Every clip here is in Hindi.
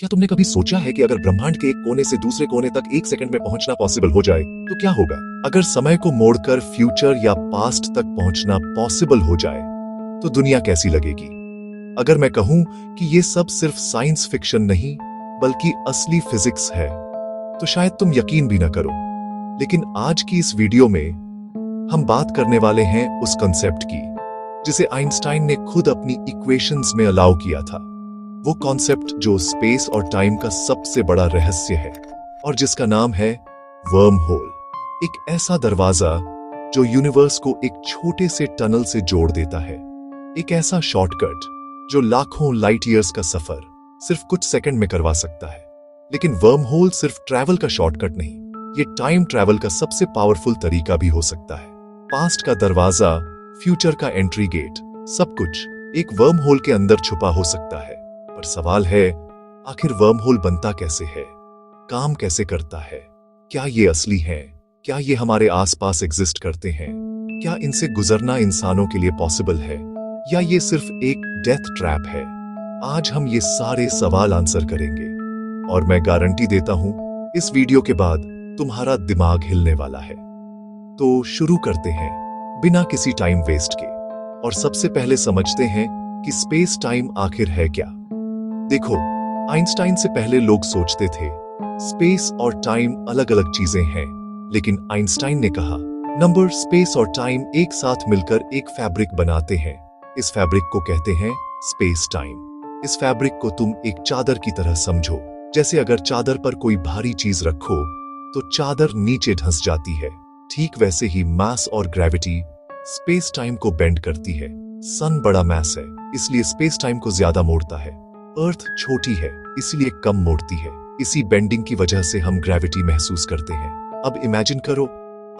क्या तुमने कभी सोचा है कि अगर ब्रह्मांड के एक कोने से दूसरे कोने तक एक सेकंड में पहुंचना पॉसिबल हो जाए तो क्या होगा? अगर समय को मोड़कर फ्यूचर या पास्ट तक पहुंचना पॉसिबल हो जाए तो दुनिया कैसी लगेगी? अगर मैं कहूं कि ये सब सिर्फ साइंस फिक्शन नहीं बल्कि असली फिजिक्स है तो शायद तुम यकीन भी ना करो। लेकिन आज की इस वीडियो में हम बात करने वाले हैं उस कॉन्सेप्ट की जिसे आइंस्टाइन ने खुद अपनी इक्वेशंस में अलाउ किया था। वो कॉन्सेप्ट जो स्पेस और टाइम का सबसे बड़ा रहस्य है और जिसका नाम है वर्म होल। एक ऐसा दरवाजा जो यूनिवर्स को एक छोटे से टनल से जोड़ देता है। एक ऐसा शॉर्टकट जो लाखों लाइट ईयर्स का सफर सिर्फ कुछ सेकंड में करवा सकता है। लेकिन वर्म होल सिर्फ ट्रैवल का शॉर्टकट नहीं, ये टाइम ट्रैवल का सबसे पावरफुल तरीका भी हो सकता है। पास्ट का दरवाजा, फ्यूचर का एंट्री गेट, सब कुछ एक वर्म होल के अंदर छुपा हो सकता है। पर सवाल है, आखिर वर्म होल बनता कैसे है, काम कैसे करता है, क्या ये असली है, क्या ये हमारे आसपास एग्जिस्ट करते हैं, क्या इनसे गुजरना इंसानों के लिए पॉसिबल है या ये सिर्फ एक डेथ ट्रैप है? आज हम ये सारे सवाल आंसर करेंगे और मैं गारंटी देता हूं इस वीडियो के बाद तुम्हारा दिमाग हिलने वाला है। तो शुरू करते हैं बिना किसी टाइम वेस्ट के और सबसे पहले समझते हैं कि स्पेस टाइम आखिर है क्या। देखो, आइंस्टाइन से पहले लोग सोचते थे स्पेस और टाइम अलग अलग चीजें हैं, लेकिन आइंस्टाइन ने कहा नंबर, स्पेस और टाइम एक साथ मिलकर एक फैब्रिक बनाते हैं। इस फैब्रिक को कहते हैं स्पेस टाइम। इस फैब्रिक को तुम एक चादर की तरह समझो। जैसे अगर चादर पर कोई भारी चीज रखो तो चादर नीचे धंस जाती है, ठीक वैसे ही मास और ग्रेविटी स्पेस टाइम को बेंड करती है। सन बड़ा मास है इसलिए स्पेस टाइम को ज्यादा मोड़ता है, अर्थ छोटी है इसलिए कम मोड़ती है। इसी बेंडिंग की वजह से हम ग्रेविटी महसूस करते हैं। अब इमेजिन करो,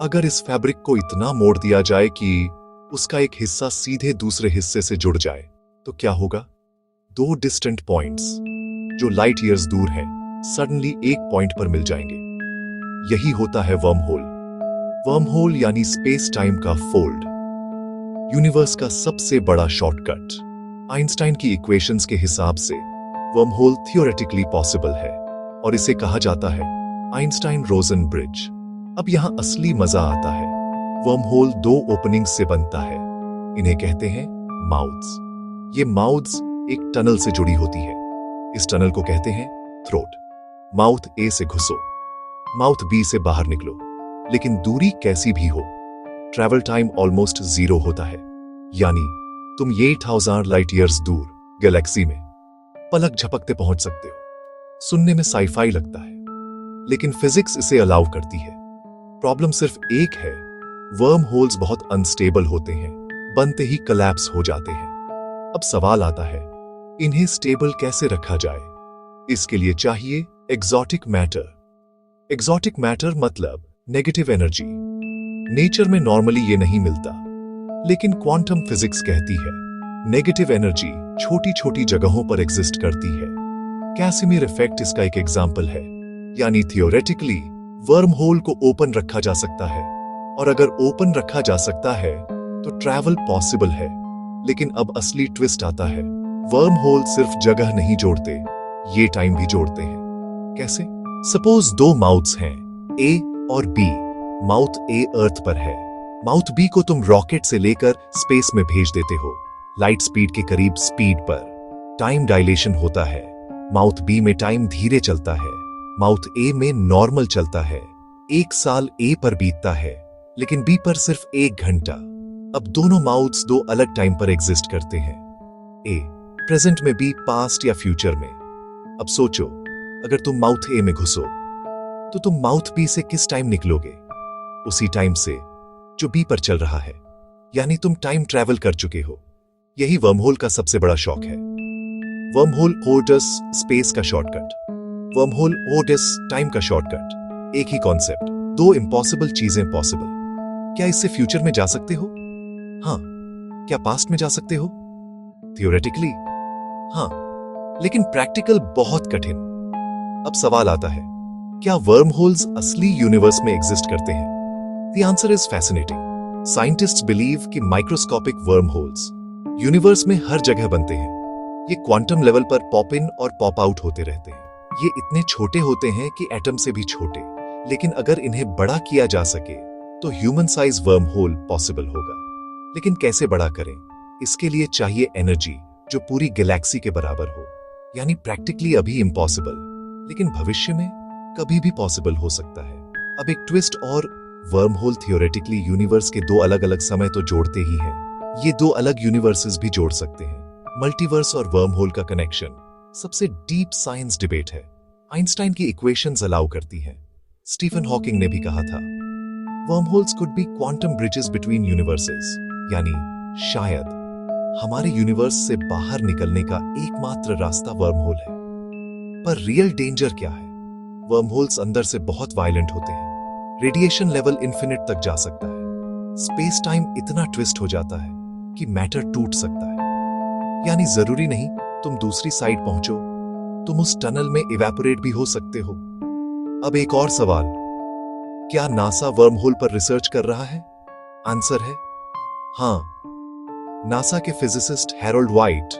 अगर इस फैब्रिक को इतना मोड़ दिया जाए कि उसका एक हिस्सा सीधे दूसरे हिस्से से जुड़ जाए तो क्या होगा? दो डिस्टेंट पॉइंट्स जो लाइट ईयर्स दूर हैं सडनली एक पॉइंट पर मिल जाएंगे। यही होता है वर्म होल। वर्म होल यानी स्पेस टाइम का फोल्ड, यूनिवर्स का सबसे बड़ा शॉर्टकट। आइंस्टाइन की इक्वेशंस के हिसाब से वर्म होल थियोरेटिकली पॉसिबल है और इसे कहा जाता है आइंस्टाइन रोजन ब्रिज। अब यहां असली मजा आता है। वर्म होल दो ओपनिंग्स से बनता है, इन्हें कहते हैं माउथ्स। ये माउथ्स एक टनल से जुड़ी होती है। इस टनल को कहते हैं थ्रोट। माउथ ए से घुसो, माउथ बी से बाहर निकलो, लेकिन दूरी कैसी भी हो, ट्रैवल टाइम ऑलमोस्ट जीरो होता है। यानी तुम 8000 लाइट ईयर्स दूर गैलेक्सी में पलक झपकते पहुंच सकते हो। सुनने में साइफाई लगता है, लेकिन फिजिक्स इसे अलाउ करती है। प्रॉब्लम सिर्फ एक है, वर्म होल्स बहुत अनस्टेबल होते हैं, बनते ही कोलैप्स हो जाते हैं। अब सवाल आता है, इन्हें स्टेबल कैसे रखा जाए? इसके लिए चाहिए एक्सोटिक मैटर। एक्सोटिक मैटर मतलब नेगेटिव एनर्जी। नेचर में नॉर्मली ये नहीं मिलता, लेकिन क्वांटम फिजिक्स कहती है नेगेटिव एनर्जी छोटी छोटी जगहों पर एग्जिस्ट करती है। कैसिमिर इफेक्ट इसका एक एग्जाम्पल है। यानी थियोरेटिकली वर्म होल को ओपन रखा जा सकता है, और अगर ओपन रखा जा सकता है तो ट्रैवल पॉसिबल है। लेकिन अब असली ट्विस्ट आता है, वर्म होल सिर्फ जगह नहीं जोड़ते, ये टाइम भी जोड़ते हैं। कैसे? सपोज दो माउथ्स हैं, ए और बी। माउथ ए अर्थ पर है, माउथ बी को तुम रॉकेट से लेकर स्पेस में भेज देते हो, लाइट स्पीड के करीब स्पीड पर। टाइम डायलेशन होता है, माउथ बी में टाइम धीरे चलता है, माउथ ए में नॉर्मल चलता है। 1 साल ए पर बीतता है, लेकिन बी पर सिर्फ 1 घंटा। अब दोनों माउथ्स दो अलग टाइम पर एग्जिस्ट करते हैं, ए प्रेजेंट में, बी पास्ट या फ्यूचर में। अब सोचो, अगर तुम माउथ ए में घुसो तो तुम माउथ बी से किस टाइम निकलोगे? उसी टाइम से जो बी पर चल रहा है। यानी तुम टाइम ट्रैवल कर चुके हो। यही वर्महोल का सबसे बड़ा शौक है। वर्महोल ओडस स्पेस का शॉर्टकट, वर्महोल ओडस टाइम का शॉर्टकट। एक ही कॉन्सेप्ट, दो इम्पॉसिबल चीजें पॉसिबल। क्या इससे फ्यूचर में जा सकते हो? हाँ। क्या पास्ट में जा सकते हो? थियोरेटिकली हाँ, लेकिन प्रैक्टिकल बहुत कठिन। अब सवाल आता है, क्या वर्म होल्स असली यूनिवर्स में एग्जिस्ट करते हैं? The answer is fascinating. Scientists believe कि माइक्रोस्कोपिक वर्म होल्स यूनिवर्स में हर जगह बनते हैं। ये क्वांटम लेवल पर पॉप इन और पॉप आउट होते रहते हैं। ये इतने छोटे होते हैं कि एटम से भी छोटे, लेकिन अगर इन्हें बड़ा किया जा सके तो human size worm hole possible होगा। लेकिन कैसे बड़ा करें? इसके लिए चाहिए एनर्जी जो पूरी गैलेक्सी के बराबर हो, यानी प्रैक्टिकली अभी इम्पॉसिबल, लेकिन भविष्य में कभी भी पॉसिबल हो सकता है। अब एक ट्विस्ट और, वर्म होल थियोरेटिकली यूनिवर्स के दो अलग अलग समय तो जोड़ते ही हैं, ये दो अलग यूनिवर्सेस भी जोड़ सकते हैं। मल्टीवर्स और वर्म होल का कनेक्शन सबसे डीप साइंस डिबेट है। आइंस्टाइन की इक्वेशंस अलाउ करती हैं। स्टीफन हॉकिंग ने भी कहा था worm holes could be quantum bridges between universes, यानी शायद हमारे यूनिवर्स से बाहर निकलने का एकमात्र रास्ता वर्म होल है। पर रियल डेंजर क्या है? वर्म होल्स अंदर से बहुत वायलेंट होते हैं, रेडिएशन लेवल इन्फिनिट तक जा सकता है, स्पेस टाइम इतना ट्विस्ट हो जाता है कि मैटर टूट सकता है। यानी जरूरी नहीं तुम दूसरी साइड पहुंचो, तुम उस टनल में इवेपोरेट भी हो सकते हो। अब एक और सवाल, क्या नासा वर्म होल पर रिसर्च कर रहा है? आंसर है हां। नासा के physicist Harold white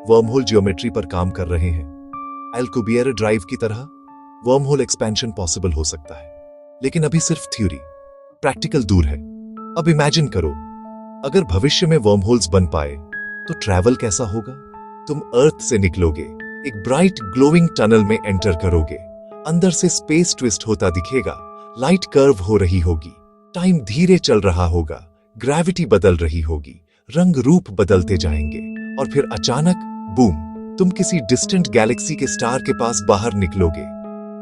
worm hole geometry पर काम कर रहे हैं। अल्कुबियर ड्राइव की तरह वर्म होल एक्सपेंशन पॉसिबल हो सकता है, लेकिन अभी सिर्फ थ्योरी, प्रैक्टिकल दूर है। अब इमेजिन करो, अगर भविष्य में वर्म होल्स बन पाए तो ट्रैवल कैसा होगा? तुम अर्थ से निकलोगे, एक ब्राइट ग्लोइंग टनल में एंटर करोगे, अंदर से स्पेस ट्विस्ट होता दिखेगा, लाइट कर्व हो रही होगी, टाइम धीरे चल रहा होगा, ग्रेविटी बदल रही होगी, रंग रूप बदलते जाएंगे, और फिर अचानक बूम, तुम किसी डिस्टेंट गैलेक्सी के स्टार के पास बाहर निकलोगे,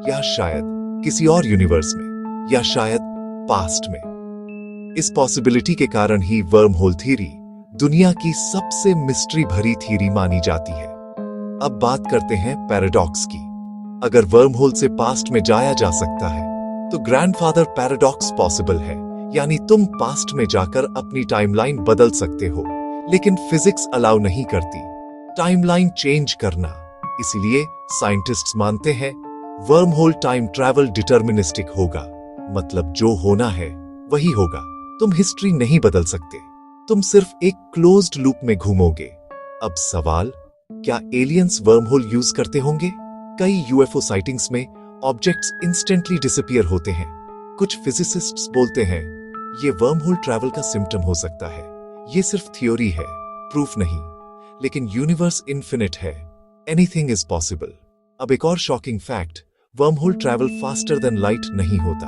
या शायद किसी और यूनिवर्स में, या शायद पास्ट में। इस पॉसिबिलिटी के कारण ही वर्म होल थ्योरी दुनिया की सबसे मिस्ट्री भरी थ्योरी मानी जाती है। अब बात करते हैं पैराडॉक्स की। अगर वर्म होल से पास्ट में जाया जा सकता है तो ग्रैंडफादर पैराडॉक्स पॉसिबल है, यानी तुम पास्ट में जाकर अपनी टाइमलाइन बदल सकते हो, लेकिन फिजिक्स अलाउ नहीं करती टाइमलाइन चेंज करना। इसलिए साइंटिस्ट्स मानते हैं worm hole time travel deterministic होगा, मतलब जो होना है वही होगा। तुम हिस्ट्री नहीं बदल सकते, तुम सिर्फ एक क्लोज्ड लूप में घूमोगे। अब सवाल, क्या एलियंस वर्म होल यूज करते होंगे? कई यूएफओ साइटिंग्स में ऑब्जेक्ट्स इंस्टेंटली डिसअपीयर होते हैं। कुछ फिजिसिस्ट्स बोलते हैं ये वर्म होल ट्रैवल का सिम्टम हो सकता है। ये सिर्फ थ्योरी है, प्रूफ नहीं, लेकिन यूनिवर्स इन्फिनिट है, एनीथिंग इज पॉसिबल। अब एक और shocking fact, worm hole travel faster than light नहीं होता,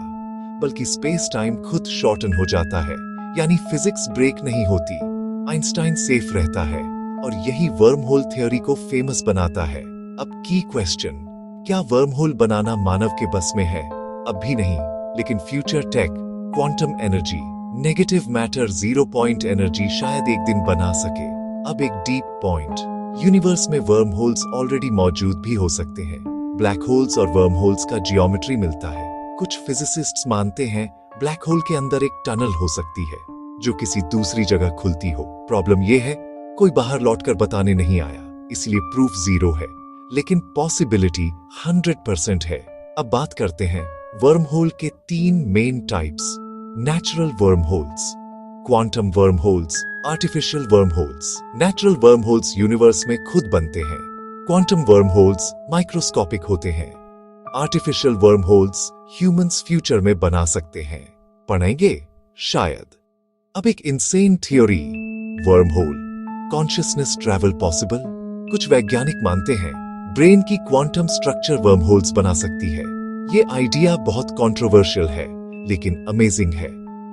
बल्कि स्पेस टाइम खुद शॉर्टन हो जाता है, यानी फिजिक्स ब्रेक नहीं होती, आइंस्टाइन सेफ रहता है, और यही वर्म होल थ्योरी को फेमस बनाता है। अब की क्वेश्चन, क्या वर्म होल बनाना मानव के बस में है? अब भी नहीं, लेकिन future tech, quantum energy, negative matter, zero point energy शायद एक दिन बना सके। अब एक डीप पॉइंट, यूनिवर्स में वर्म होल्स ऑलरेडी मौजूद भी हो सकते हैं। ब्लैक होल्स और वर्म होल्स का जियोमेट्री मिलता है। कुछ फिजिसिस्ट्स मानते हैं ब्लैक होल के अंदर एक टनल हो सकती है जो किसी दूसरी जगह खुलती हो। प्रॉब्लम यह है कोई बाहर लौटकर बताने नहीं आया, इसलिए प्रूफ जीरो है, लेकिन पॉसिबिलिटी 100% है। अब बात करते हैं वर्म होल के 3 main types, natural worm holes, quantum worm holes, artificial worm holes. Natural worm holes universe में खुद बनते हैं, क्वांटम वर्म होल्स माइक्रोस्कोपिक होते हैं, artificial worm holes humans future में बना सकते हैं। पढ़ेंगे शायद। अब एक insane theory, worm hole consciousness travel possible. कुछ वैज्ञानिक मानते हैं ब्रेन की क्वांटम स्ट्रक्चर वर्म होल्स बना सकती है। ये आइडिया बहुत कंट्रोवर्शियल है, लेकिन अमेजिंग है।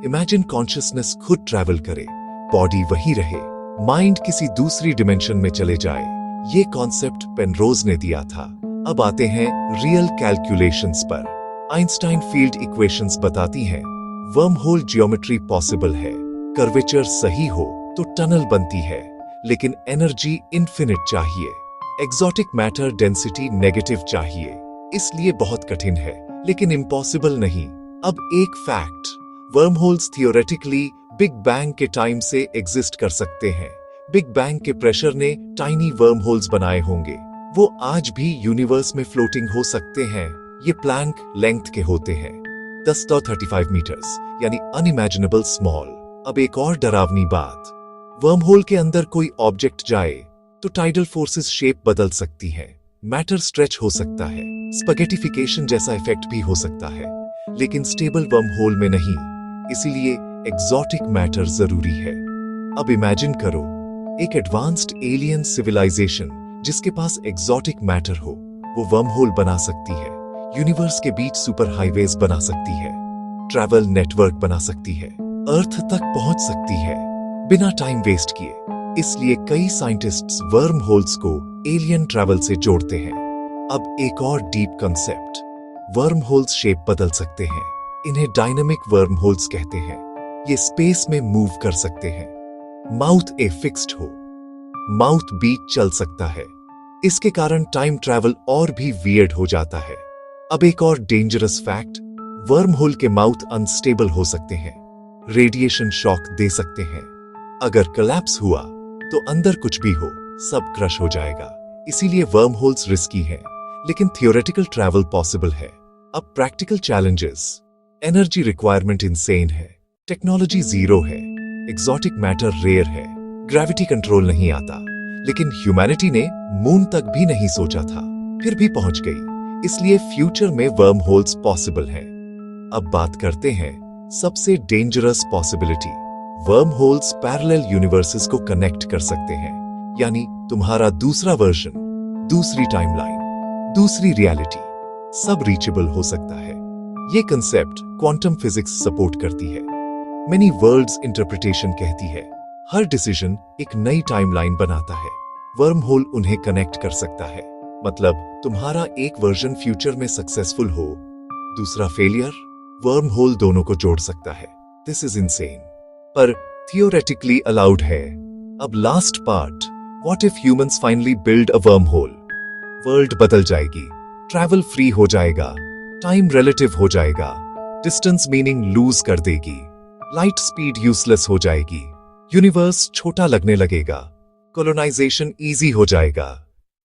इमेजिन कॉन्शियसनेस खुद ट्रैवल करे, बॉडी वही रहे, माइंड किसी दूसरी डिमेंशन में चले जाए। ये कॉन्सेप्ट पेनरोज ने दिया था। अब आते हैं रियल कैलकुलेशंस पर। आइंस्टाइन फील्ड इक्वेशंस बताती हैं वर्म होल जियोमेट्री पॉसिबल है, कर्वेचर सही हो तो टनल बनती है, लेकिन एनर्जी इन्फिनिट चाहिए, एक्सोटिक मैटर डेंसिटी नेगेटिव चाहिए, इसलिए बहुत कठिन है, लेकिन इम्पॉसिबल नहीं। अब एक fact, worm holes theoretically big bang के टाइम से एग्जिस्ट कर सकते हैं। बिग बैंग के प्रेशर ने टाइनी वर्म होल्स बनाए होंगे, वो आज भी यूनिवर्स में फ्लोटिंग हो सकते हैं। ये प्लैंक लेंथ के होते हैं, 10 to 35 मीटर्स, यानी अनइमेजिनेबल स्मॉल। अब एक और डरावनी बात, वर्म होल के अंदर कोई ऑब्जेक्ट जाए तो टाइडल फोर्सेस शेप बदल सकती हैं। मैटर स्ट्रेच हो सकता है, स्पगेटिफिकेशन जैसा इफेक्ट भी हो सकता है, लेकिन स्टेबल वर्म होल में नहीं। इसीलिए एक्सोटिक मैटर जरूरी है। अब इमेजिन करो एक एडवांस्ड एलियन सिविलाइजेशन जिसके पास एक्सोटिक मैटर हो, वो वर्म होल बना सकती है, यूनिवर्स के बीच सुपर हाईवेज बना सकती है, ट्रैवल नेटवर्क बना सकती है, अर्थ तक पहुंच सकती है बिना टाइम वेस्ट किए। इसलिए कई साइंटिस्ट्स वर्म होल्स को एलियन ट्रैवल से जोड़ते हैं। अब एक और deep concept, worm holes shape बदल सकते हैं। इन्हें डायनामिक वर्म होल्स कहते हैं। ये स्पेस में मूव कर सकते हैं। माउथ ए फिक्स्ड हो, माउथ बीट चल सकता है। इसके कारण टाइम ट्रैवल और भी वियर्ड हो जाता है। अब एक और डेंजरस फैक्ट, वर्म होल के माउथ अनस्टेबल हो सकते हैं, रेडिएशन शॉक दे सकते हैं। अगर कोलैप्स हुआ तो अंदर कुछ भी हो सब क्रश हो जाएगा। इसीलिए वर्म होल्स रिस्की हैं, लेकिन थियोरेटिकल ट्रैवल पॉसिबल है। अब practical challenges, energy requirement insane है, टेक्नोलॉजी जीरो है, एक्सोटिक मैटर रेयर है, ग्रेविटी कंट्रोल नहीं आता, लेकिन ह्यूमैनिटी ने मून तक भी नहीं सोचा था, फिर भी पहुंच गई। इसलिए फ्यूचर में वर्म होल्स पॉसिबल है। अब बात करते हैं सबसे dangerous possibility, worm holes parallel universes को कनेक्ट कर सकते हैं। यानी तुम्हारा दूसरा वर्जन, दूसरी टाइमलाइन, दूसरी रियलिटी, सब रीचेबल हो सकता है। ये कंसेप्ट क्वांटम फिजिक्स सपोर्ट करती है। मेनी वर्ल्ड्स इंटरप्रिटेशन कहती है हर डिसीजन एक नई टाइमलाइन बनाता है। वर्म होल उन्हें कनेक्ट कर सकता है। मतलब तुम्हारा एक वर्जन फ्यूचर में सक्सेसफुल हो, दूसरा फेलियर, वर्म होल दोनों को जोड़ सकता है। दिस इज इनसेन, पर थियोरेटिकली अलाउड है। अब last part, what if humans finally build a worm hole? World बदल जाएगी, ट्रैवल फ्री हो जाएगा, टाइम रिलेटिव हो जाएगा, डिस्टेंस मीनिंग लूज कर देगी, लाइट स्पीड यूजलेस हो जाएगी, यूनिवर्स छोटा लगने लगेगा, कॉलोनाइजेशन इजी हो जाएगा,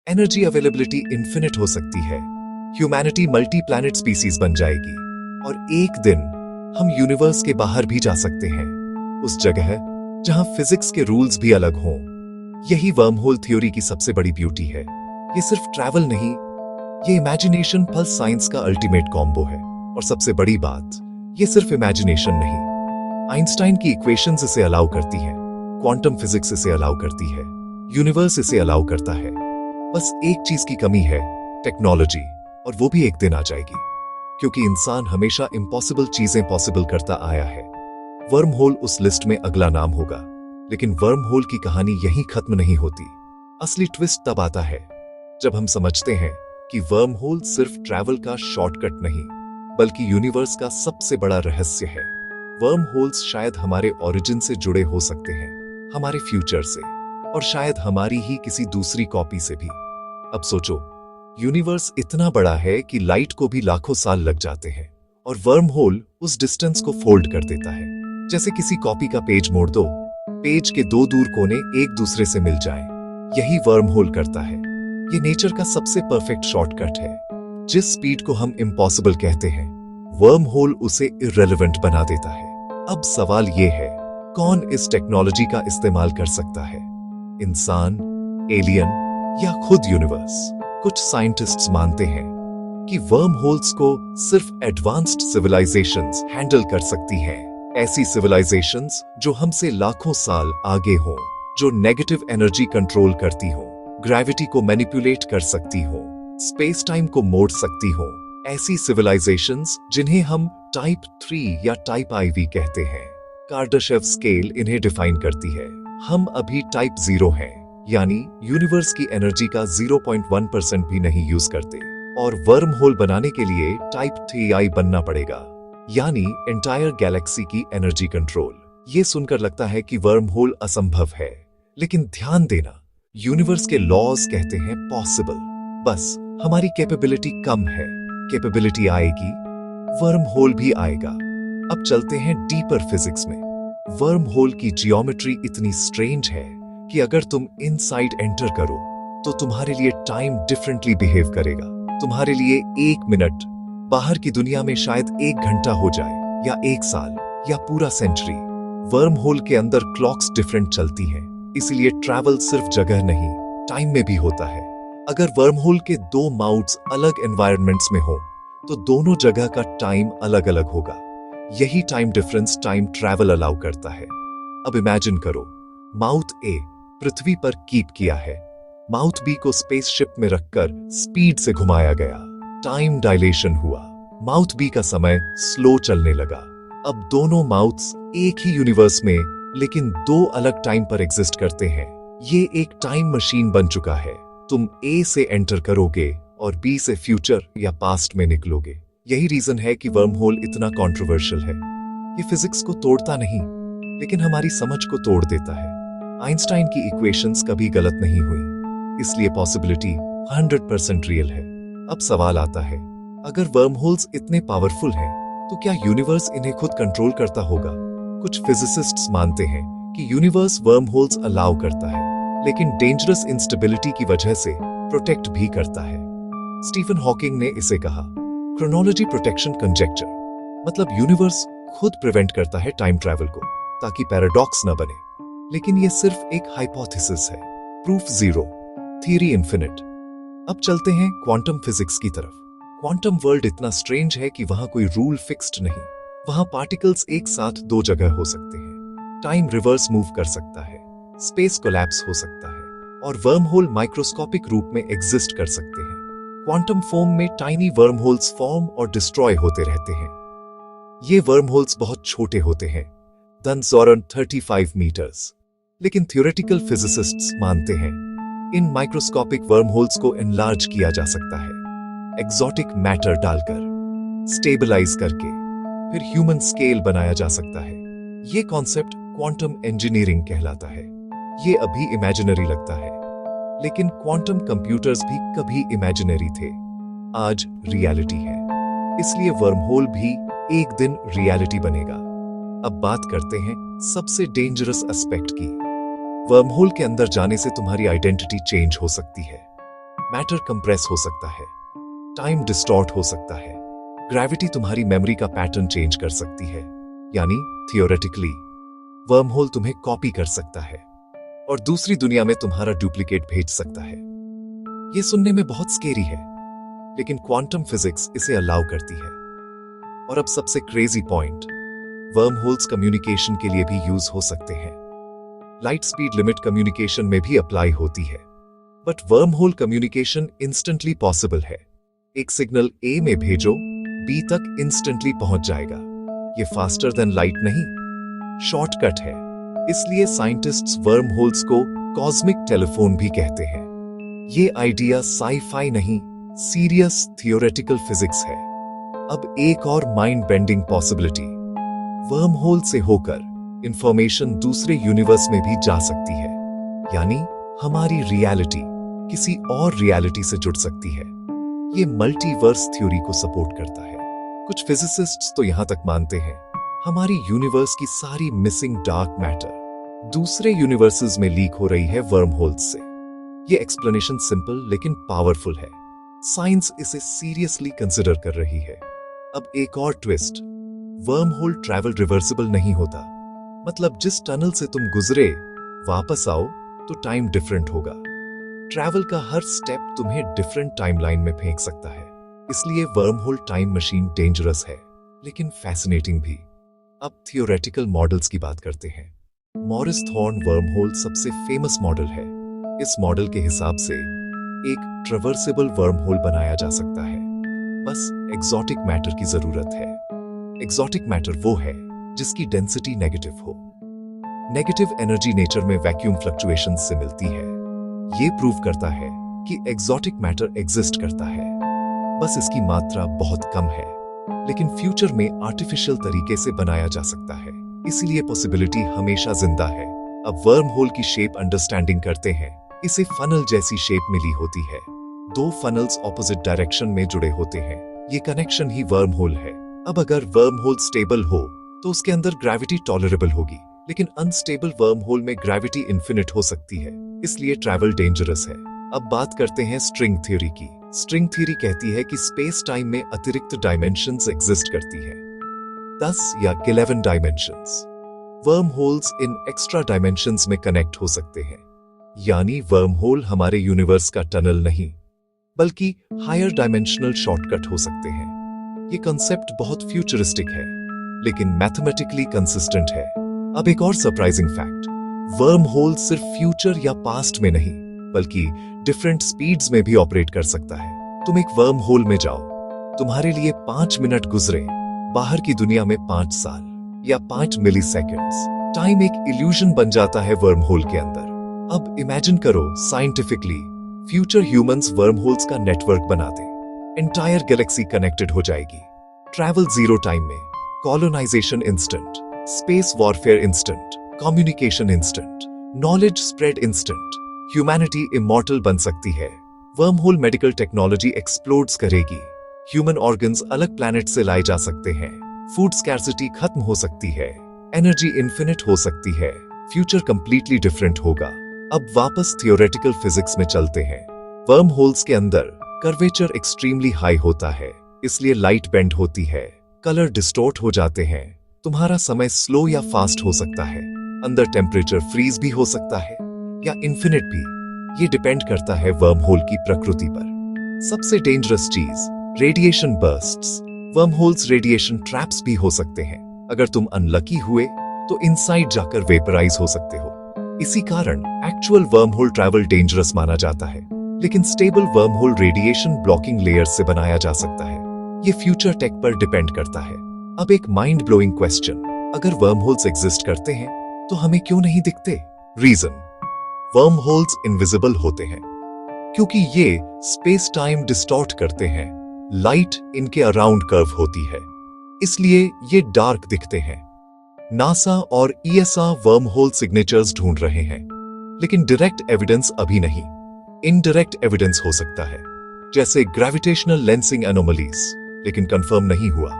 एनर्जी अवेलेबिलिटी इंफिनिट हो सकती है, ह्यूमैनिटी मल्टी प्लैनेट स्पीसीज बन जाएगी, और एक दिन हम यूनिवर्स के बाहर भी जा सकते हैं, उस जगह जहां फिजिक्स के रूल्स भी अलग हों। यही वर्म होल थ्योरी की सबसे बड़ी ब्यूटी है। ये सिर्फ ट्रैवल नहीं, ये इमेजिनेशन प्लस साइंस का अल्टीमेट कॉम्बो है। और सबसे बड़ी बात, ये सिर्फ इमेजिनेशन नहीं, आइंस्टाइन की इक्वेशंस इसे अलाउ करती है, क्वांटम फिजिक्स इसे अलाउ करती है, यूनिवर्स इसे अलाउ करता है। बस एक चीज की कमी है, टेक्नोलॉजी, और वो भी एक दिन आ जाएगी, क्योंकि इंसान हमेशा इम्पॉसिबल चीजें पॉसिबल करता आया है। वर्म होल उस लिस्ट में अगला नाम होगा। लेकिन वर्म होल की कहानी यहीं खत्म नहीं होती। असली ट्विस्ट तब आता है जब हम समझते हैं कि वर्म होल सिर्फ ट्रैवल का शॉर्टकट नहीं, बल्कि यूनिवर्स का सबसे बड़ा रहस्य है। वर्म होल्स शायद हमारे ओरिजिन से जुड़े हो सकते हैं, हमारे फ्यूचर से, और शायद हमारी ही किसी दूसरी कॉपी से भी। अब सोचो, यूनिवर्स इतना बड़ा है कि लाइट को भी लाखों साल लग जाते हैं, और वर्म होल उस डिस्टेंस को फोल्ड कर देता है। जैसे किसी कॉपी का पेज मोड़ दो, पेज के दो दूर कोने एक दूसरे से मिल जाएं। यही वर्म होल करता है। ये नेचर का सबसे परफेक्ट शॉर्टकट है। जिस स्पीड को हम इम्पॉसिबल कहते हैं, वर्म होल उसे इररेलेवेंट बना देता है। अब सवाल ये है, कौन इस टेक्नोलॉजी का इस्तेमाल कर सकता है? इंसान, एलियन, या खुद यूनिवर्स? कुछ साइंटिस्ट्स मानते हैं कि वर्म होल्स को सिर्फ एडवांस्ड सिविलाइजेशंस हैंडल कर सकती हैं। ऐसी सिविलाइजेशंस जो हमसे लाखों साल आगे हों, जो नेगेटिव एनर्जी कंट्रोल करती हों, ग्रेविटी को मैनिपुलेट कर सकती हों, स्पेस टाइम को मोड़ सकती हों। ऐसी सिविलाइजेशंस जिन्हें हम टाइप 3 या टाइप IV कहते हैं। कार्डाशेव स्केल इन्हें डिफाइन करती है। हम अभी टाइप 0 हैं, यानी यूनिवर्स की एनर्जी का 0.1% भी नहीं यूज करते, और वर्म होल बनाने के लिए टाइप 3I बनना पड़ेगा, यानी एंटायर गैलेक्सी की एनर्जी कंट्रोल। ये सुनकर लगता है कि वर्म होल असंभव है, लेकिन ध्यान देना, यूनिवर्स के लॉज कहते हैं पॉसिबल। बस हमारी कैपेबिलिटी कम है। कैपेबिलिटी आएगी, वर्म होल भी आएगा। अब चलते हैं डीपर फिजिक्स में। वर्म होल की जियोमेट्री इतनी स्ट्रेंज है कि अगर तुम इनसाइड एंटर करो तो तुम्हारे लिए टाइम डिफरेंटली बिहेव करेगा। तुम्हारे लिए 1 मिनट बाहर की दुनिया में शायद 1 घंटा हो जाए, या 1 साल, या पूरा सेंचुरी। वर्म होल के अंदर क्लॉक्स डिफरेंट चलती हैं, इसलिए ट्रैवल सिर्फ जगह नहीं, टाइम में भी होता है। अगर वर्महोल के दो माउथ्स अलग एनवायरनमेंट्स में हो तो दोनों जगह का टाइम अलग अलग होगा। यही time difference time travel allow करता है। अब इमेजिन करो, माउथ ए पृथ्वी पर कीप किया है, माउथ बी को स्पेसशिप में रखकर स्पीड से घुमाया गया, टाइम डायलेशन हुआ, माउथ बी का समय स्लो चलने लगा। अब दोनों माउथ्स एक ही यूनिवर्स में लेकिन दो अलग टाइम पर एग्जिस्ट करते हैं। ये एक टाइम मशीन बन चुका है। तुम ए से एंटर करोगे और बी से फ्यूचर या पास्ट में निकलोगे। यही रीजन है कि वर्महोल इतना कंट्रोवर्शियल है। ये फिजिक्स को तोड़ता नहीं, लेकिन हमारी समझ को तोड़ देता है। आइंस्टाइन की इक्वेशंस कभी गलत नहीं हुई, इसलिए पॉसिबिलिटी 100% रियल है। अब सवाल आता है, अगर वर्महोल्स इतने पावरफुल हैं, तो क्या यूनिवर्स इन्हें खुद कंट्रोल करता होगा? कुछ फिजिसिस्ट्स मानते हैं कि यूनिवर्स वर्महोल्स अलाउ करता है, लेकिन डेंजरस इंस्टेबिलिटी की वजह से प्रोटेक्ट भी करता है। स्टीफन हॉकिंग ने इसे कहा क्रोनोलॉजी प्रोटेक्शन कंजेक्चर, मतलब यूनिवर्स खुद प्रिवेंट करता है टाइम ट्रैवल को ताकि पैराडॉक्स न बने। लेकिन यह सिर्फ एक हाइपोथेसिस है, प्रूफ जीरो, थियरी इन्फिनिट। अब चलते हैं क्वांटम फिजिक्स की तरफ। क्वांटम वर्ल्ड इतना स्ट्रेंज है कि वहां कोई रूल फिक्स्ड नहीं। वहां पार्टिकल्स एक साथ दो जगह हो सकते हैं, टाइम रिवर्स मूव कर सकता है, स्पेस कोलैप्स हो सकता है, और वर्महोल माइक्रोस्कोपिक रूप में एग्जिस्ट कर सकते हैं। क्वांटम फोम में टाइनी वर्महोल्स फॉर्म और डिस्ट्रॉय होते रहते हैं। ये वर्महोल्स बहुत छोटे होते हैं, अराउंड 35 मीटर्स। लेकिन थ्योरेटिकल फिजिसिस्ट्स मानते हैं इन माइक्रोस्कोपिक वर्महोल्स को एनलार्ज किया जा सकता है, एक्सोटिक मैटर डालकर, स्टेबलाइज करके, फिर ह्यूमन स्केल बनाया जा सकता है। ये कॉन्सेप्ट क्वांटम इंजीनियरिंग कहलाता है। ये अभी इमेजिनरी लगता है, लेकिन क्वांटम कंप्यूटर्स भी कभी इमेजिनरी थे, आज रियलिटी है। इसलिए वर्महोल भी एक दिन रियलिटी बनेगा। अब बात करते हैं सबसे डेंजरस एस्पेक्ट की। वर्महोल के अंदर जाने से तुम्हारी आइडेंटिटी चेंज हो सकती है, मैटर कंप्रेस हो सकता है, टाइम डिस्टॉर्ट हो सकता है, ग्रेविटी तुम्हारी मेमोरी का पैटर्न चेंज कर सकती है। यानी थियोरेटिकली वर्महोल तुम्हें कॉपी कर सकता है और दूसरी दुनिया में तुम्हारा डुप्लीकेट भेज सकता है। यह सुनने में बहुत स्केरी है, लेकिन क्वांटम फिजिक्स इसे अलाउ करती है। और अब सबसे क्रेजी पॉइंट, वर्महोल्स कम्युनिकेशन के लिए भी यूज हो सकते हैं। लाइट स्पीड लिमिट कम्युनिकेशन में भी अप्लाई होती है, but wormhole communication instantly possible है। एक सिग्नल ए में भेजो, बी तक इंस्टेंटली पहुंच जाएगा। ये फास्टर देन लाइट नहीं, शॉर्टकट है। इसलिए साइंटिस्ट्स वर्महोल्स को कॉस्मिक टेलीफोन भी कहते हैं। ये आइडिया साई-फाई नहीं, सीरियस थियोरेटिकल फिजिक्स है। अब एक और माइंड बेंडिंग पॉसिबिलिटी, वर्महोल से होकर इंफॉर्मेशन दूसरे यूनिवर्स में भी जा सकती है। यानी हमारी रियलिटी किसी और रियलिटी से जुड़ सकती है। ये मल्टीवर्स थ्योरी को सपोर्ट करता है। कुछ फिजिसिस्ट्स तो यहां तक मानते हैं हमारी यूनिवर्स की सारी मिसिंग डार्क मैटर दूसरे यूनिवर्सेस में लीक हो रही है वर्महोल्स से। ये एक्सप्लेनेशन सिंपल लेकिन पावरफुल है। साइंस इसे सीरियसली कंसिडर कर रही है। अब एक और ट्विस्ट, वर्महोल ट्रैवल रिवर्सिबल नहीं होता। मतलब जिस टनल से तुम गुजरे वापस आओ तो टाइम डिफरेंट होगा। ट्रैवल का हर स्टेप तुम्हें डिफरेंट टाइमलाइन में फेंक सकता है। इसलिए वर्महोल टाइम मशीन डेंजरस है, लेकिन फैसिनेटिंग भी। अब थियोरेटिकल मॉडल्स की बात करते हैं। मॉरिस थॉर्न वर्महोल सबसे फेमस मॉडल है। इस मॉडल के हिसाब से एक ट्रैवर्सेबल वर्महोल बनाया जा सकता है, बस एक्सोटिक मैटर की जरूरत है। एक्सोटिक मैटर वो है जिसकी डेंसिटी नेगेटिव हो। नेगेटिव एनर्जी नेचर में वैक्यूम फ्लक्चुएशन से मिलती है। ये प्रूव करता है कि एक्सोटिक मैटर एग्जिस्ट करता है, बस इसकी मात्रा बहुत कम है। लेकिन फ्यूचर में आर्टिफिशियल तरीके से बनाया जा सकता है, इसीलिए पॉसिबिलिटी हमेशा जिंदा है। अब वर्महोल की शेप अंडरस्टैंडिंग करते हैं। इसे फनल जैसी शेप मिली होती है। दो फनल्स ऑपोजिट डायरेक्शन में जुड़े होते हैं। ये कनेक्शन ही वर्महोल है। अब अगर वर्महोल स्टेबल हो तो उसके अंदर ग्रेविटी टॉलरेबल होगी, लेकिन अनस्टेबल वर्महोल में ग्रेविटी इन्फिनिट हो सकती है, इसलिए ट्रैवल डेंजरस है। अब बात करते हैं स्ट्रिंग थ्योरी की। स्ट्रिंग थ्योरी कहती है कि स्पेस टाइम में अतिरिक्त डायमेंशंस एग्जिस्ट करती है, 10 या 11 डायमेंशंस। वर्महोल्स इन एक्स्ट्रा डायमेंशंस में कनेक्ट हो सकते हैं। यानी वर्म होल हमारे यूनिवर्स का टनल नहीं, बल्कि हायर डायमेंशनल शॉर्टकट हो सकते हैं। ये कॉन्सेप्ट बहुत फ्यूचरिस्टिक है, लेकिन मैथमेटिकली कंसिस्टेंट है। अब एक और सरप्राइजिंग फैक्ट, वर्म होल सिर्फ फ्यूचर या पास्ट में नहीं, बल्कि डिफरेंट स्पीड्स में भी ऑपरेट कर सकता है। तुम एक वर्म होल में जाओ, तुम्हारे लिए 5 मिनट गुजरे, बाहर की दुनिया में 5 साल या 5 मिली सेकेंड्स। टाइम एक इल्यूजन बन जाता है वर्म होल के अंदर। अब इमेजिन करो, scientifically future humans wormholes का नेटवर्क बना दे, एंटायर गैलेक्सी कनेक्टेड हो जाएगी। ट्रैवल जीरो टाइम में, colonization instant, space warfare instant, communication instant, knowledge spread instant. Humanity immortal बन सकती है। Wormhole medical technology explodes करेगी। ह्यूमन ऑर्गन्स अलग प्लैनेट से लाए जा सकते हैं। फूड स्कैर्सिटी खत्म हो सकती है। एनर्जी इन्फिनिट हो सकती है। फ्यूचर कंप्लीटली डिफरेंट होगा। अब वापस थियोरेटिकल फिजिक्स में चलते हैं। वर्म होल्स के अंदर कर्वेचर एक्सट्रीमली हाई होता है, इसलिए लाइट बेंड होती है, कलर डिस्टॉर्ट हो जाते हैं। तुम्हारा समय स्लो या फास्ट हो सकता है। अंदर टेम्परेचर फ्रीज भी हो सकता है या इन्फिनिट भी। ये डिपेंड करता है वर्म होल की प्रकृति पर। सबसे डेंजरस चीज, radiation bursts. Worm holes radiation traps भी हो सकते हैं। अगर तुम अनलकी हुए तो इनसाइड जाकर वेपराइज हो सकते हो। इसी कारण actual worm hole travel dangerous माना जाता है, लेकिन stable worm hole radiation blocking layer से बनाया जा सकता है। ये फ्यूचर टेक पर डिपेंड करता है। अब एक माइंड ब्लोइंग क्वेश्चन, अगर वर्म होल्स एग्जिस्ट करते हैं तो हमें क्यों नहीं दिखते? रीजन, वर्म होल्स इनविजिबल होते हैं क्योंकि ये स्पेस टाइम डिस्टॉर्ट करते हैं। लाइट इनके अराउंड कर्व होती है, इसलिए ये डार्क दिखते हैं। नासा और ईएसआ वर्म होल सिग्नेचर्स ढूंढ रहे हैं, लेकिन डायरेक्ट एविडेंस अभी नहीं। इनडायरेक्ट एविडेंस हो सकता है, जैसे ग्रेविटेशनल लेंसिंग एनोमलीज, लेकिन कंफर्म नहीं हुआ।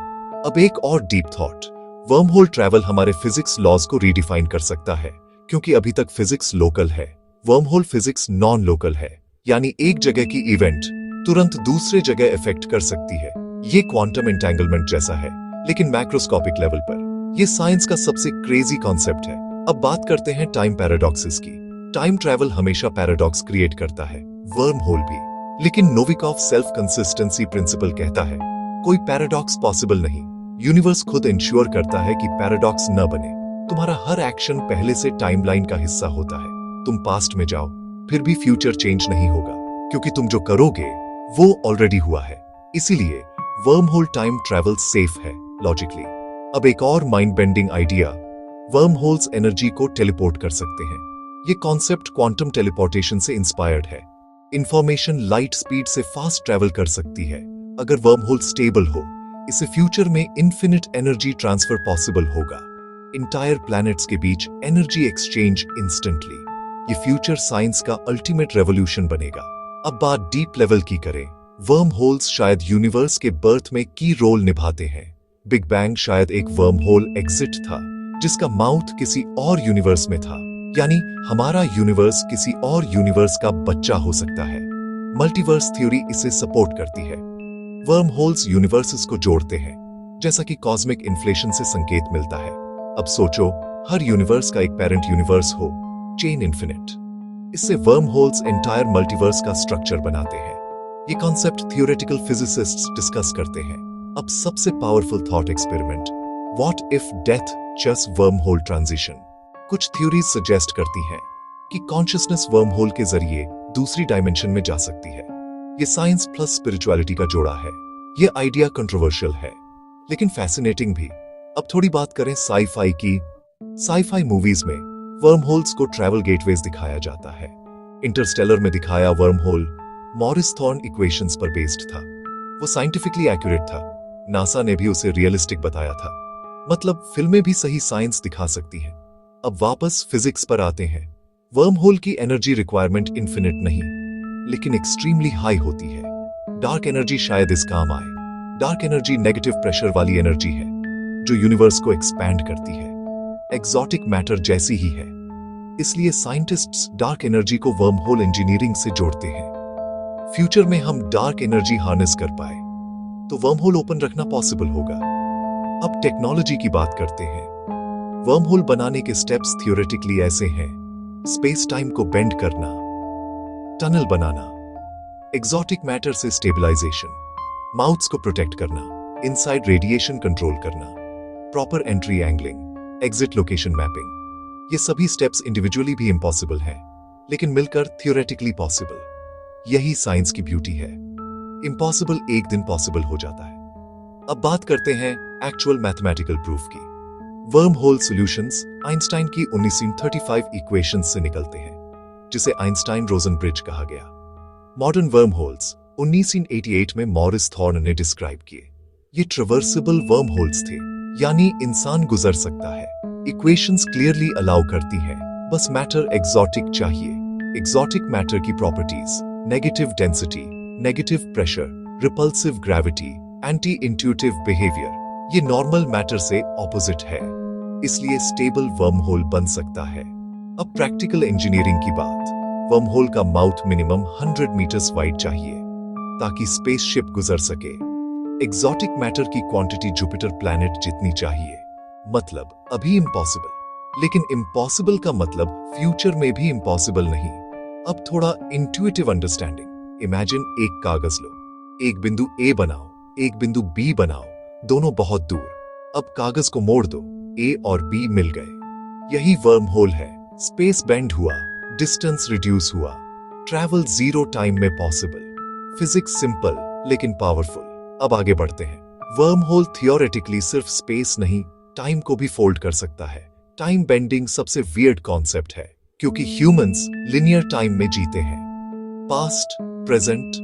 अब एक और deep thought, worm hole travel हमारे फिजिक्स लॉज को रीडिफाइन कर सकता है, क्योंकि अभी तक फिजिक्स लोकल है, worm hole physics non local है। यानी एक जगह की इवेंट तुरंत दूसरे जगह इफेक्ट कर सकती है। ये क्वांटम एंटेंगलमेंट जैसा है, लेकिन मैक्रोस्कोपिक लेवल पर। ये साइंस का सबसे क्रेजी कॉन्सेप्ट है। अब बात करते हैं टाइम पैराडॉक्सेस की। टाइम ट्रैवल हमेशा पैराडॉक्स क्रिएट करता है, वर्म होल भी। लेकिन नोविकॉफ सेल्फ कंसिस्टेंसी प्रिंसिपल कहता है कोई पैराडॉक्स पॉसिबल नहीं। यूनिवर्स खुद इंश्योर करता है कि पैराडॉक्स न बने। तुम्हारा हर एक्शन पहले से टाइमलाइन का हिस्सा होता है। तुम पास्ट में जाओ, फिर भी फ्यूचर चेंज नहीं होगा, क्योंकि तुम जो करोगे वो ऑलरेडी हुआ है। इसीलिए worm hole time travel safe है लॉजिकली। अब एक और mind bending idea, worm holes energy को टेलीपोर्ट कर सकते हैं। ये कॉन्सेप्ट क्वांटम टेलीपोर्टेशन से इंस्पायर्ड है। इंफॉर्मेशन लाइट स्पीड से फास्ट ट्रैवल कर सकती है। अगर वर्म होल स्टेबल हो, इससे फ्यूचर में इन्फिनिट एनर्जी ट्रांसफर पॉसिबल होगा। इंटायर प्लैनेट्स के बीच एनर्जी एक्सचेंज इंस्टेंटली। ये फ्यूचर साइंस का अल्टीमेट रेवोल्यूशन बनेगा। अब बात डीप लेवल की करें, वर्म होल्स शायद यूनिवर्स के बर्थ में की रोल निभाते हैं। बिग बैंग शायद एक वर्म होल एग्जिट था, जिसका माउथ किसी और यूनिवर्स में था। यानी हमारा यूनिवर्स किसी और यूनिवर्स का बच्चा हो सकता है। मल्टीवर्स थ्योरी इसे सपोर्ट करती है। वर्म होल्स यूनिवर्सेस को जोड़ते हैं, जैसा कि कॉस्मिक इन्फ्लेशन से संकेत मिलता है। अब सोचो, हर यूनिवर्स का एक पेरेंट यूनिवर्स हो, चेन इन्फिनिट। इससे वर्म होल्स एंटायर मल्टीवर्स का स्ट्रक्चर बनाते हैं। ये कॉन्सेप्ट थियोरेटिकल फिजिसिस्ट्स डिस्कस करते हैं। अब सबसे powerful thought experiment, what if death just worm hole transition. कुछ थ्योरीज सजेस्ट करती हैं कि कॉन्शियसनेस वर्म होल के जरिए दूसरी डायमेंशन में जा सकती है। ये साइंस प्लस स्पिरिचुअलिटी का जोड़ा है। ये आइडिया कंट्रोवर्शियल है, लेकिन फैसिनेटिंग भी। अब थोड़ी बात करें साई-फाई की। साई-फाई मूवीज में वर्म होल्स को ट्रैवल गेटवेज दिखाया जाता है। इंटरस्टेलर में दिखाया worm hole Morris thorn equations पर बेस्ड था। वो साइंटिफिकली एक्यूरेट था। नासा ने भी उसे रियलिस्टिक बताया था। मतलब फिल्में भी सही साइंस दिखा सकती हैं। अब वापस फिजिक्स पर आते हैं। वर्म होल की एनर्जी रिक्वायरमेंट इन्फिनिट नहीं, लेकिन एक्सट्रीमली हाई होती है। डार्क एनर्जी शायद इस काम आए। डार्क एनर्जी नेगेटिव प्रेशर वाली एनर्जी है, जो यूनिवर्स को एक्सपैंड करती है। एक्सोटिक मैटर जैसी ही है। इसलिए साइंटिस्ट्स डार्क एनर्जी को वर्म होल इंजीनियरिंग से जोड़ते हैं। फ्यूचर में हम डार्क एनर्जी हार्नेस कर पाए तो वर्म होल ओपन रखना पॉसिबल होगा। अब टेक्नोलॉजी की बात करते हैं। वर्म होल बनाने के स्टेप्स थियोरेटिकली ऐसे हैं। स्पेस टाइम को बेंड करना, टनल बनाना, एग्जॉटिक मैटर से स्टेबलाइजेशन, माउथ्स को प्रोटेक्ट करना, इनसाइड रेडिएशन कंट्रोल करना, proper entry angling, exit location mapping. ये सभी स्टेप्स इंडिविजुअली भी इम्पॉसिबल हैं, लेकिन मिलकर थियोरेटिकली पॉसिबल। यही साइंस की ब्यूटी है। इम्पॉसिबल एक दिन पॉसिबल हो जाता है। अब बात करते हैं एक्चुअल मैथमेटिकल प्रूफ की। वर्म होल सॉल्यूशंस आइंस्टाइन की 1935 इक्वेशंस से निकलते हैं, जिसे आइंस्टाइन रोजन ब्रिज कहा गया। मॉडर्न वर्म होल्स 1988 में मॉरिस थॉर्न ने डिस्क्राइब किए। ये ट्रिवर्सिबल वर्म होल्स थे, यानी इंसान गुजर सकता है। इक्वेशंस क्लियरली अलाउ करती हैं, बस मैटर एग्जॉटिक चाहिए। एग्जॉटिक मैटर की properties negative density, negative pressure, repulsive gravity, anti intuitive behaviour, ये नॉर्मल मैटर से ऑपोजिट है, इसलिए स्टेबल वर्म होल बन सकता है। अब प्रैक्टिकल इंजीनियरिंग की बात। वर्म होल का माउथ मिनिमम 100 मीटर्स वाइड चाहिए ताकि स्पेसशिप गुजर सके। एग्जॉटिक मैटर की क्वांटिटी जुपिटर प्लैनेट जितनी चाहिए। मतलब अभी इम्पॉसिबल, लेकिन इम्पॉसिबल का मतलब फ्यूचर में भी इम्पॉसिबल नहीं। अब थोड़ा इंट्यूटिव अंडरस्टैंडिंग। इमेजिन एक कागज लो, एक बिंदु ए बनाओ, एक बिंदु बी बनाओ, दोनों बहुत दूर। अब कागज को मोड़ दो, ए और बी मिल गए। यही वर्म होल है। स्पेस बेंड हुआ, डिस्टेंस रिड्यूस हुआ, ट्रैवल 0 टाइम में पॉसिबल। फिजिक्स सिंपल लेकिन पावरफुल। अब आगे बढ़ते हैं। वर्म होल थियोरेटिकली सिर्फ स्पेस नहीं, टाइम को भी फोल्ड कर सकता है। टाइम बेंडिंग सबसे वियर्ड कॉन्सेप्ट है, क्योंकि ह्यूमंस लिनियर टाइम में जीते हैं। Past, present,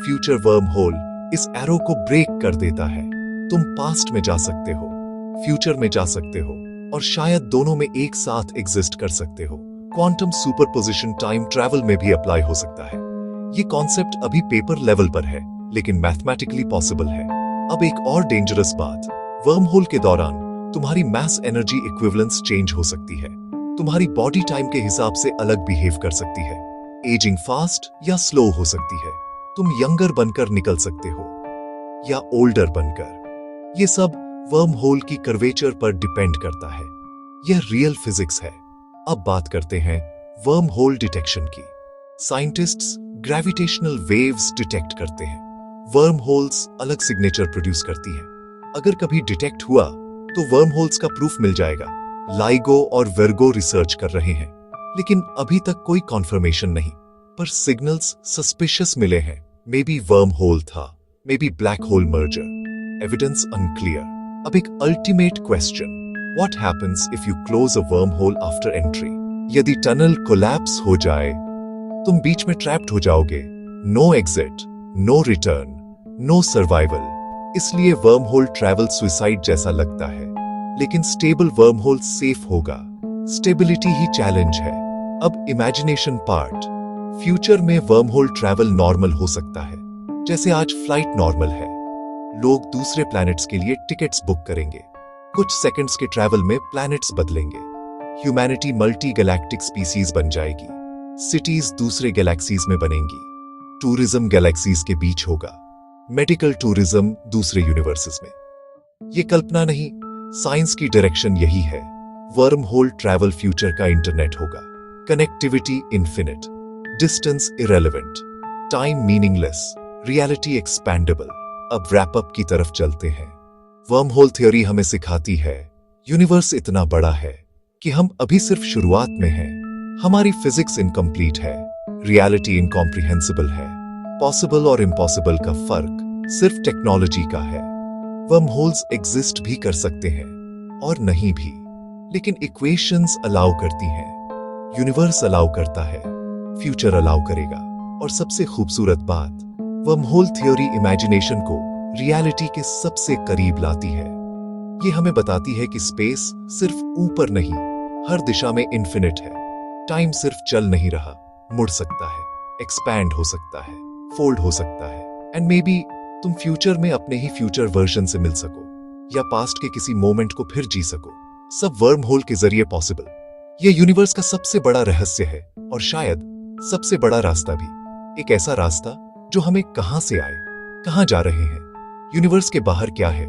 future worm hole इस एरो को ब्रेक कर देता है। तुम पास्ट में जा सकते हो, फ्यूचर में जा सकते हो, और शायद दोनों में एक साथ एग्जिस्ट कर सकते हो। क्वांटम सुपरपोजिशन टाइम ट्रैवल में भी अप्लाई हो सकता है। ये कॉन्सेप्ट अभी पेपर लेवल पर है, लेकिन मैथमेटिकली पॉसिबल है। अब एक और डेंजरस बात, वर्म होल के दौरान तुम्हारी मास एनर्जी इक्विवेलेंस चेंज हो सकती है। तुम्हारी बॉडी टाइम के हिसाब से अलग बिहेव कर सकती है। एजिंग फास्ट या स्लो हो सकती है। तुम यंगर बनकर निकल सकते हो या ओल्डर बनकर। ये सब वर्म होल की कर्वेचर पर डिपेंड करता है। यह रियल फिजिक्स है। अब बात करते हैं वर्म होल डिटेक्शन की। साइंटिस्ट्स ग्रेविटेशनल वेव्स डिटेक्ट करते हैं। वर्म होल्स अलग सिग्नेचर प्रोड्यूस करती हैं। अगर कभी डिटेक्ट हुआ तो वर्म होल्स का प्रूफ मिल जाएगा। लाइगो और वर्गो रिसर्च कर रहे हैं, लेकिन अभी तक कोई कॉन्फर्मेशन नहीं। पर सिग्नल्स सस्पिशियस मिले हैं। मे बी वर्म होल था, may be black hole merger. Evidence unclear. अब एक ultimate question, what happens if you close a wormhole after entry? यदि टनल कोलैप्स हो जाए, तुम बीच में ट्रैप्ड हो जाओगे। No exit, no return, no survival. इसलिए वर्म होल ट्रैवल सुसाइड जैसा लगता है, लेकिन स्टेबल वर्म होल सेफ होगा। स्टेबिलिटी ही चैलेंज है। अब इमेजिनेशन पार्ट। फ्यूचर में वर्म होल ट्रैवल नॉर्मल हो सकता है, जैसे आज फ्लाइट नॉर्मल है। लोग दूसरे प्लैनेट्स के लिए टिकट्स बुक करेंगे। कुछ सेकंड्स के ट्रैवल में प्लैनेट्स बदलेंगे। ह्यूमैनिटी मल्टी गैलेक्टिक स्पीसीज बन जाएगी। सिटीज दूसरे गैलेक्सीज में बनेंगी। टूरिज्म गैलेक्सीज के बीच होगा। मेडिकल टूरिज्म दूसरे यूनिवर्सेस में। ये कल्पना नहीं, साइंस की डायरेक्शन यही है। वर्म होल ट्रैवल फ्यूचर का इंटरनेट होगा। Connectivity infinite, distance irrelevant, time meaningless, reality expandable. अब रैप अप की तरफ चलते हैं। वर्म होल थ्योरी हमें सिखाती है यूनिवर्स इतना बड़ा है कि हम अभी सिर्फ शुरुआत में हैं। हमारी फिजिक्स इनकम्प्लीट है, रियलिटी इनकॉम्प्रिहेंसिबल है। पॉसिबल और इम्पॉसिबल का फर्क सिर्फ टेक्नोलॉजी का है। वर्म होल्स एग्जिस्ट भी कर सकते हैं और नहीं भी, लेकिन इक्वेशंस अलाउ करती हैं। यूनिवर्स अलाउ करता है, फ्यूचर अलाउ करेगा। और सबसे खूबसूरत बात, वर्म होल थ्योरी इमेजिनेशन को रियलिटी के सबसे करीब लाती है। ये हमें बताती है कि स्पेस सिर्फ ऊपर नहीं, हर दिशा में इन्फिनिट है। टाइम सिर्फ चल नहीं रहा, मुड़ सकता है, एक्सपैंड हो सकता है, फोल्ड हो सकता है। एंड मे बी तुम फ्यूचर में अपने ही फ्यूचर वर्जन से मिल सको, या पास्ट के किसी मोमेंट को फिर जी सको। सब वर्म होल के जरिए पॉसिबल। ये यूनिवर्स का सबसे बड़ा रहस्य है, और शायद सबसे बड़ा रास्ता भी। एक ऐसा रास्ता जो हमें कहां से आए, कहां जा रहे हैं, यूनिवर्स के बाहर क्या है,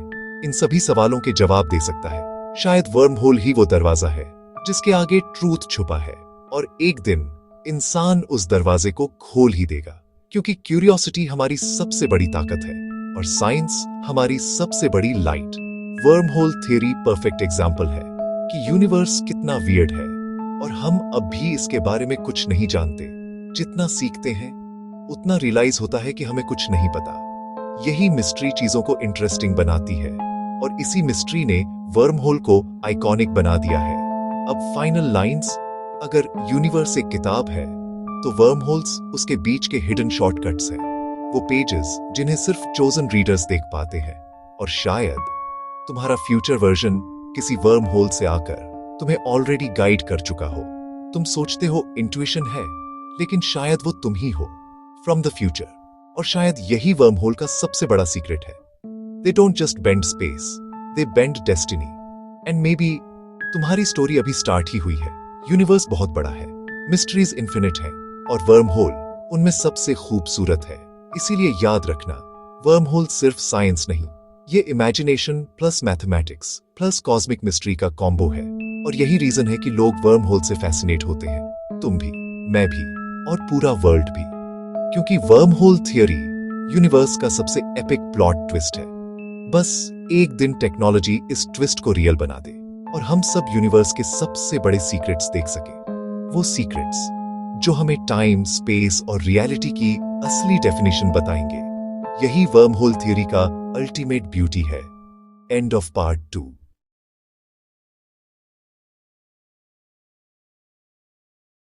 इन सभी सवालों के जवाब दे सकता है। शायद वर्म होल ही वो दरवाजा है जिसके आगे ट्रूथ छुपा है। और एक दिन इंसान उस दरवाजे को खोल ही देगा, क्योंकि क्यूरियोसिटी हमारी सबसे बड़ी ताकत है और साइंस हमारी सबसे बड़ी light. Worm hole theory perfect example है कि यूनिवर्स कितना वियर्ड है और हम अब भी इसके बारे में कुछ नहीं जानते। जितना सीखते हैं उतना रियलाइज होता है कि हमें कुछ नहीं पता। यही मिस्ट्री चीजों को इंटरेस्टिंग बनाती है और इसी मिस्ट्री ने वर्म होल को आइकॉनिक बना दिया है। अब फाइनल लाइंस, अगर यूनिवर्स एक किताब है तो वर्म होल्स उसके बीच के हिडन शॉर्टकट्स हैं, वो पेजेस जिन्हें सिर्फ चोजन रीडर्स देख पाते हैं। और शायद तुम्हारा फ्यूचर वर्जन किसी वर्म होल से आकर तुम्हें ऑलरेडी गाइड कर चुका हो। तुम सोचते हो इंट्यूशन है, लेकिन शायद वो तुम ही हो फ्रॉम द फ्यूचर। और शायद यही वर्म होल का सबसे बड़ा सीक्रेट है। They don't just bend space, they bend destiny. And may be तुम्हारी स्टोरी अभी स्टार्ट ही हुई है। यूनिवर्स बहुत बड़ा है, मिस्ट्रीज इन्फिनिट है और वर्म होल उनमें सबसे खूबसूरत है। इसीलिए याद रखना, वर्म होल सिर्फ साइंस नहीं, ये imagination plus mathematics plus cosmic mystery का कॉम्बो है। और यही रीजन है कि लोग वर्म होल से फैसिनेट होते हैं, तुम भी, मैं भी और पूरा वर्ल्ड भी। क्योंकि वर्म होल थियरी यूनिवर्स का सबसे एपिक प्लॉट ट्विस्ट है। बस एक दिन टेक्नोलॉजी इस ट्विस्ट को रियल बना दे और हम सब यूनिवर्स के सबसे बड़े सीक्रेट्स देख सके। वो सीक्रेट्स जो हमें टाइम, स्पेस और रियलिटी की असली डेफिनेशन बताएंगे। यही वर्म होल थियरी का अल्टीमेट ब्यूटी है। End of part 2।